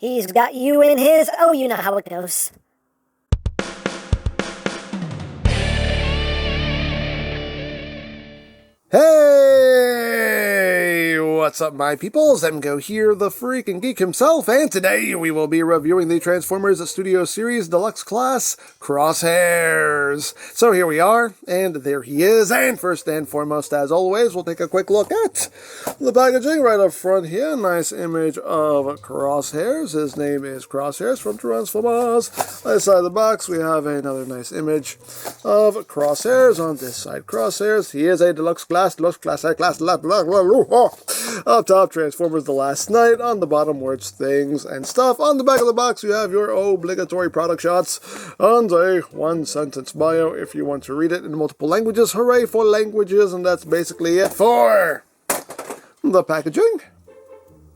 He's got you in his, oh, you know how it goes. Hey, what's up my peoples? EmGo here, the freaking geek himself, and today we will be reviewing the Transformers Studio Series Deluxe Class Crosshairs. So here we are, and there he is, and first and foremost, as always, we'll take a quick look at the packaging right up front here. Nice image of Crosshairs. His name is Crosshairs from Transformers. On this side of the box, we have another nice image of Crosshairs. On this side, Crosshairs. He is a Deluxe Class. Up top, Transformers The Last Night. On the bottom, words, things, and stuff. On the back of the box, you have your obligatory product shots and a one-sentence bio if you want to read it in multiple languages. Hooray for languages, and that's basically it for the packaging.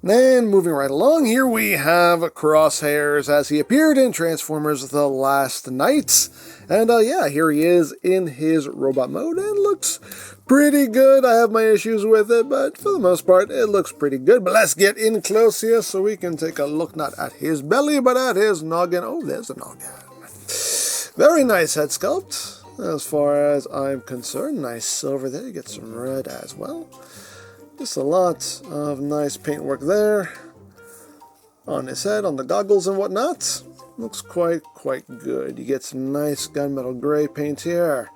And moving right along, here we have Crosshairs as he appeared in Transformers The Last Night. And yeah, here he is in his robot mode, and looks pretty good. I have my issues with it, but for the most part, it looks pretty good. But let's get in close here so we can take a look not at his belly, but at his noggin. Oh, there's the noggin. Very nice head sculpt, as far as I'm concerned. Nice silver there. You get some red as well. Just a lot of nice paintwork there on his head, on the goggles and whatnot. Looks quite good. You get some nice gunmetal gray paint here.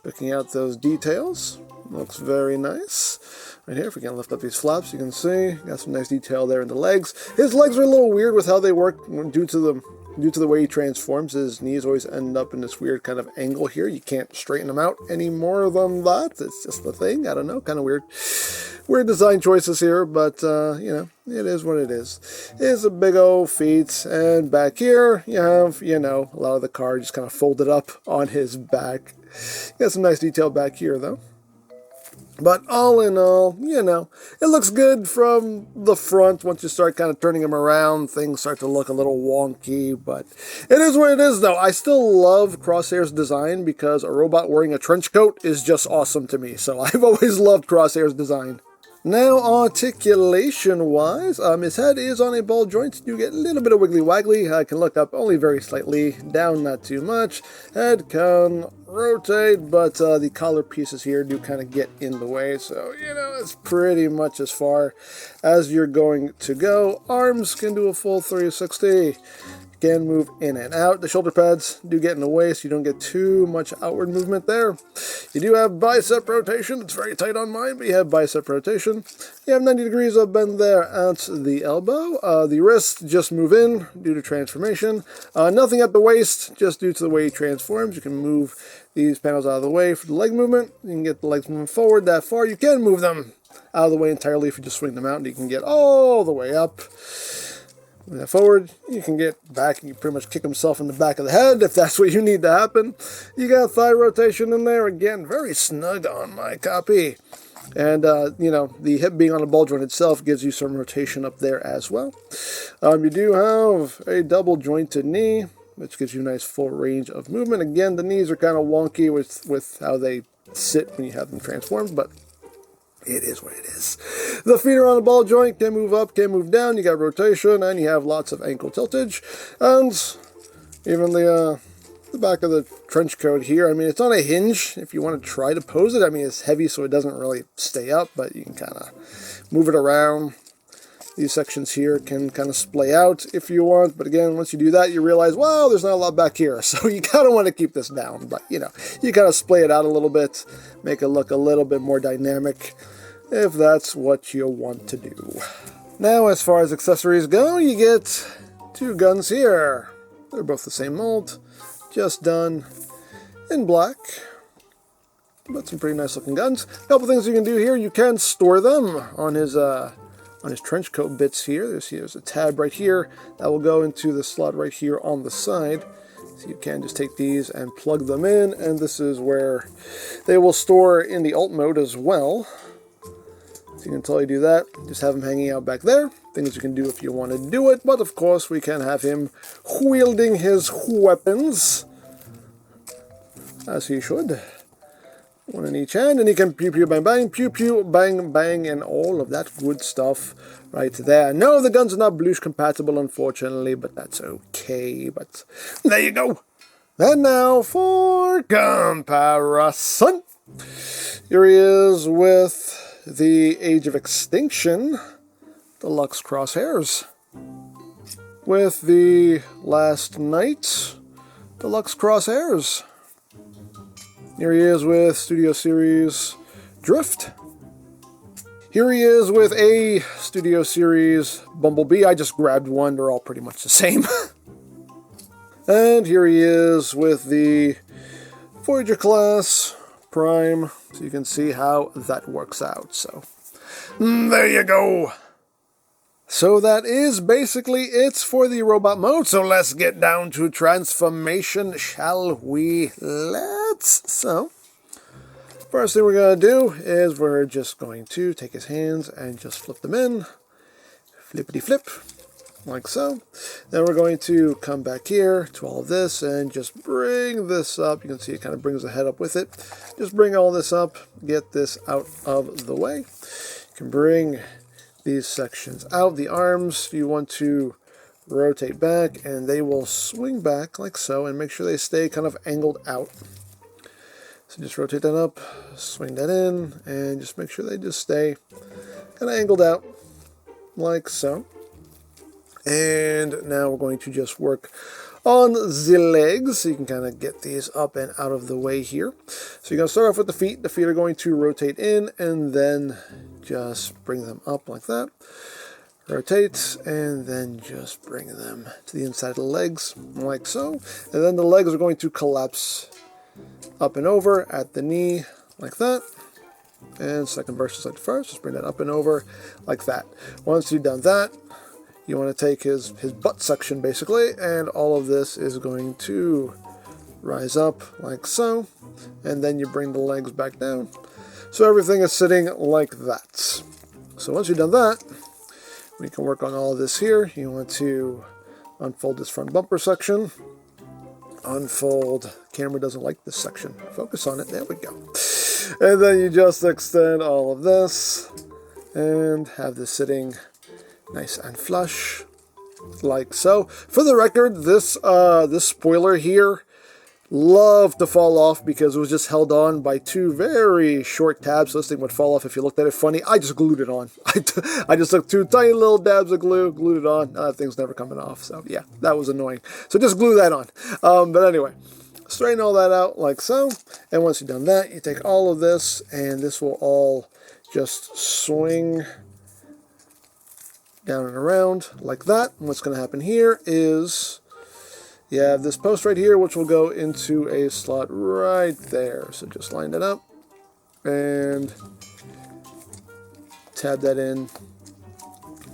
Picking out those details. Looks very nice. Right here, if we can lift up these flaps, you can see. Got some nice detail there in the legs. His legs are a little weird with how they work due to the way he transforms. His knees always end up in this weird kind of angle here. You can't straighten them out any more than that. It's just the thing. I don't know. Kind of weird. Weird design choices here, but, you know, it is what it is. It's a big old feet, and back here, you have, you know, a lot of the car just kind of folded up on his back. Got some nice detail back here, though. But all in all, you know, it looks good from the front. Once you start kind of turning them around, things start to look a little wonky, but it is what it is, though. I still love Crosshair's design because a robot wearing a trench coat is just awesome to me. So I've always loved Crosshair's design. Now, articulation-wise, his head is on a ball joint. You get a little bit of wiggly-waggly. I can look up only very slightly, down not too much. Head can rotate, but the collar pieces here do kind of get in the way. So, you know, it's pretty much as far as you're going to go. Arms can do a full 360. Can move in and out. The shoulder pads do get in the way, so you don't get too much outward movement there. You do have bicep rotation. It's very tight on mine, but you have bicep rotation. You have 90 degrees of bend there at the elbow. The wrists just move in due to transformation. Nothing at the waist, just due to the way he transforms. You can move these panels out of the way for the leg movement. You can get the legs moving forward that far. You can move them out of the way entirely if you just swing them out, and you can get all the way up. Move that forward, you can get back, and you pretty much kick himself in the back of the head if that's what you need to happen. You got thigh rotation in there, again, very snug on my copy. And, you know, the hip being on the ball joint itself gives you some rotation up there as well. You do have a double jointed knee, which gives you a nice full range of movement. Again, the knees are kind of wonky with how they sit when you have them transformed, but it is what it is. The feet are on the ball joint, can move up, can move down. You got rotation, and you have lots of ankle tiltage. And even the back of the trench coat here, I mean, it's on a hinge if you want to try to pose it. I mean, it's heavy, so it doesn't really stay up, but you can kind of move it around. These sections here can kind of splay out if you want, but again, once you do that, you realize, well, there's not a lot back here, so you kind of want to keep this down. But, you know, you kind of splay it out a little bit, make it look a little bit more dynamic, if that's what you want to do. Now, as far as accessories go, you get two guns here. They're both the same mold, just done in black. But some pretty nice looking guns. A couple things you can do here, you can store them on his trench coat bits here. There's a tab right here that will go into the slot right here on the side. So you can just take these and plug them in, and this is where they will store in the alt mode as well. So you can totally do that. Just have him hanging out back there. Things you can do if you want to do it, but of course we can have him wielding his weapons, as he should. One in each hand, and you can pew pew bang bang, pew pew bang bang, and all of that good stuff right there. No, the guns are not Blues compatible, unfortunately, but that's okay. But there you go. And now for comparison. Here he is with the Age of Extinction Deluxe CROSSHAIRS, with the Last Night Deluxe CROSSHAIRS. Here he is with Studio Series Drift. Here he is with a Studio Series Bumblebee. I just grabbed one, they're all pretty much the same. And here he is with the Voyager class Prime. So you can see how that works out. So there you go. So that is basically it for the robot mode. So let's get down to transformation, shall we? Let's. So first thing we're going to do is we're just going to take his hands and just flip them in. Flippity flip. Like so. Then we're going to come back here to all of this and just bring this up. You can see it kind of brings the head up with it. Just bring all this up, get this out of the way. You can bring these sections out. The arms you want to rotate back and they will swing back like so, and make sure they stay kind of angled out. So just rotate that up, swing that in, and just make sure they just stay kind of angled out like so. And now we're going to just work on the legs, so you can kind of get these up and out of the way here. So you're going to start off with the feet. The feet are going to rotate in and then just bring them up like that. Rotate and then just bring them to the inside of the legs like so. And then the legs are going to collapse up and over at the knee like that. And second versus like first, just bring that up and over like that. Once you've done that, you want to take his butt section basically, and all of this is going to rise up like so, and then you bring the legs back down. So everything is sitting like that. So once you've done that, we can work on all of this here. You want to unfold this front bumper section. Unfold. Camera doesn't like this section. Focus on it. There we go. And then you just extend all of this and have this sitting nice and flush, like so. For the record, this spoiler here loved to fall off because it was just held on by two very short tabs. So this thing would fall off if you looked at it funny. I just glued it on. I just took two tiny little dabs of glue, glued it on. That thing's never coming off. So yeah, that was annoying. So just glue that on. But anyway, straighten all that out like so. And once you've done that, you take all of this, and this will all just swing down and around like that. And what's going to happen here is you have this post right here, which will go into a slot right there. So just line that up and tab that in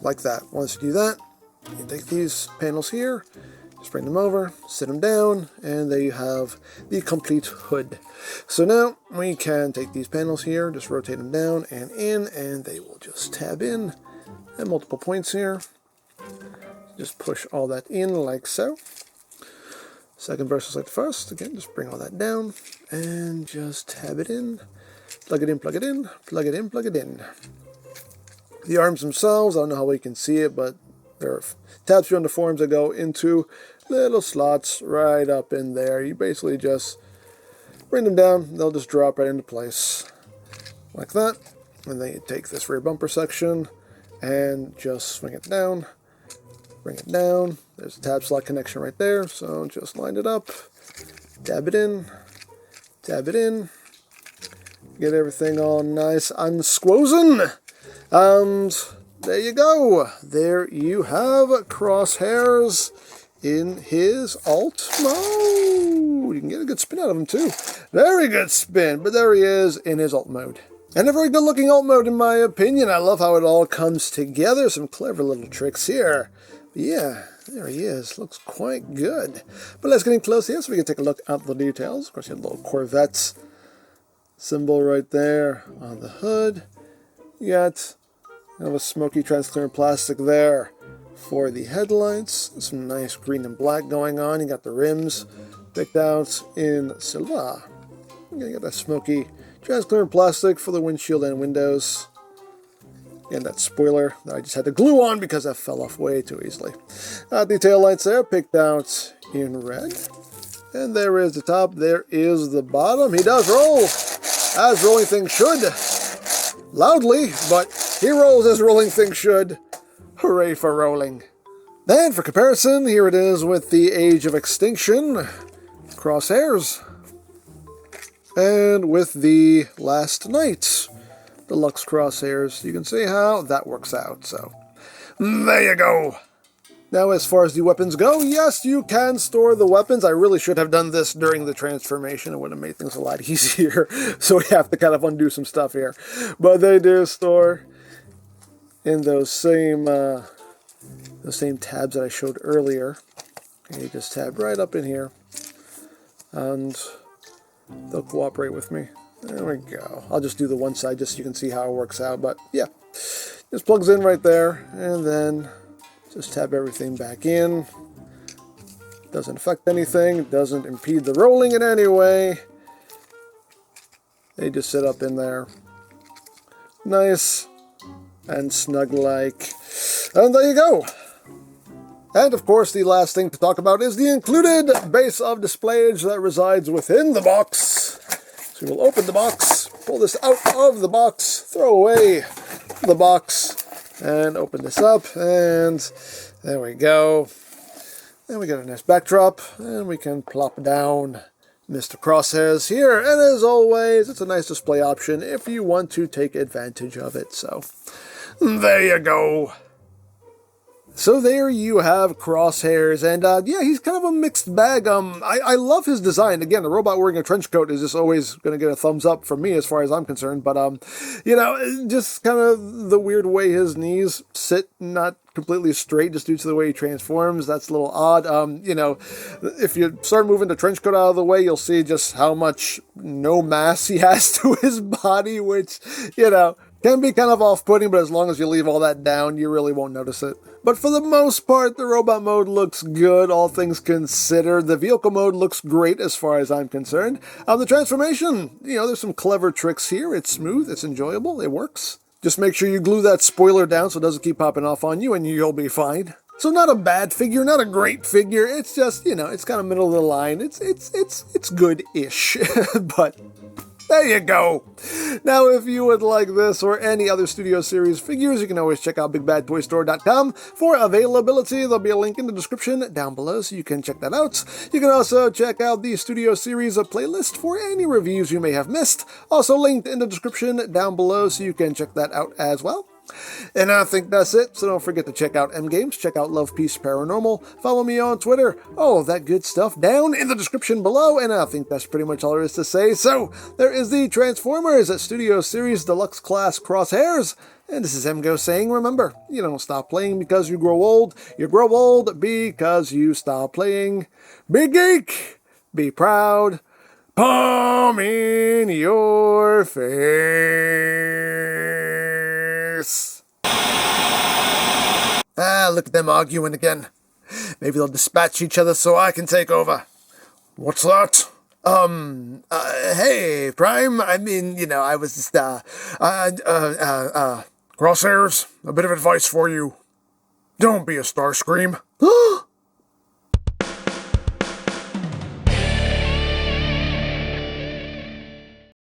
like that. Once you do that, you take these panels here, just bring them over, sit them down, and there you have the complete hood. So now we can take these panels here, just rotate them down and in, and they will just tab in at multiple points here. Just push all that in like so. Second versus like the first. Again, just bring all that down and just tab it in. Plug it in, plug it in, plug it in, plug it in. The arms themselves, I don't know how well you can see it, but there are tabs here on the forms that go into little slots right up in there. You basically just bring them down, they'll just drop right into place like that. And then you take this rear bumper section and just swing it down, bring it down. There's a tab slot connection right there, so just line it up, tab it in, get everything all nice and squozen. And there you go. There you have CROSSHAIRS in his alt mode. You can get a good spin out of him too. Very good spin, but there he is in his alt mode. And a very good looking alt mode in my opinion. I love how it all comes together. Some clever little tricks here. But yeah, there he is. Looks quite good. But let's get in close here so we can take a look at the details. Of course, you have a little Corvette symbol right there on the hood. You got kind of a smoky transparent plastic there for the headlights. Some nice green and black going on. You got the rims picked out in silver. You got that smoky transparent plastic for the windshield and windows. And that spoiler that I just had to glue on because that fell off way too easily. The tail lights there, picked out in red. And there is the top, there is the bottom. He does roll, as rolling things should. Loudly, but he rolls as rolling things should. Hooray for rolling. Then, for comparison, here it is with the Age of Extinction crosshairs. And with the Last Night Deluxe crosshairs. You can see how that works out. So, there you go. Now, as far as the weapons go, yes, you can store the weapons. I really should have done this during the transformation. It would have made things a lot easier. So we have to kind of undo some stuff here. But they do store in those same tabs that I showed earlier. Okay, you just tab right up in here. And they'll cooperate with me. There we go. I'll just do the one side just so you can see how it works out. But yeah, just plugs in right there. And then just tab everything back in. Doesn't affect anything. Doesn't impede the rolling in any way. They just sit up in there. Nice and snug-like. And there you go. And of course, the last thing to talk about is the included base of displayage that resides within the box. So we'll open the box, pull this out of the box, throw away the box, and open this up, and there we go. And we got a nice backdrop, and we can plop down Mr. Crosshairs here. And as always, it's a nice display option if you want to take advantage of it. So there you go. So there you have Crosshairs, and yeah, he's kind of a mixed bag. I love his design. Again, the robot wearing a trench coat is just always going to get a thumbs up from me as far as I'm concerned, but, you know, just kind of the weird way his knees sit, not completely straight just due to the way he transforms. That's a little odd. You know, if you start moving the trench coat out of the way, you'll see just how much no mass he has to his body, which, you know, can be kind of off-putting, but as long as you leave all that down, you really won't notice it. But for the most part, the robot mode looks good, all things considered. The vehicle mode looks great as far as I'm concerned. The transformation, you know, there's some clever tricks here. It's smooth, it's enjoyable, it works. Just make sure you glue that spoiler down so it doesn't keep popping off on you, and you'll be fine. So not a bad figure, not a great figure. It's just, you know, it's kind of middle of the line. It's good-ish, but there you go. Now, if you would like this or any other Studio Series figures, you can always check out BigBadToyStore.com for availability. There'll be a link in the description down below, so you can check that out. You can also check out the Studio Series playlist for any reviews you may have missed. Also linked in the description down below, so you can check that out as well. And I think that's it, so don't forget to check out EmGo's, check out Love Peace Paranormal, follow me on Twitter, all of that good stuff down in the description below, and I think that's pretty much all there is to say. So, there is the Transformers Studio Series Deluxe Class Crosshairs, and this is EmGo saying, remember, you don't stop playing because you grow old because you stop playing. Be geek, be proud, palm in your face. Look at them arguing again. Maybe they'll dispatch each other so I can take over. What's that? Hey, Prime, I mean, you know, I was just, Crosshairs, a bit of advice for you. Don't be a Starscream.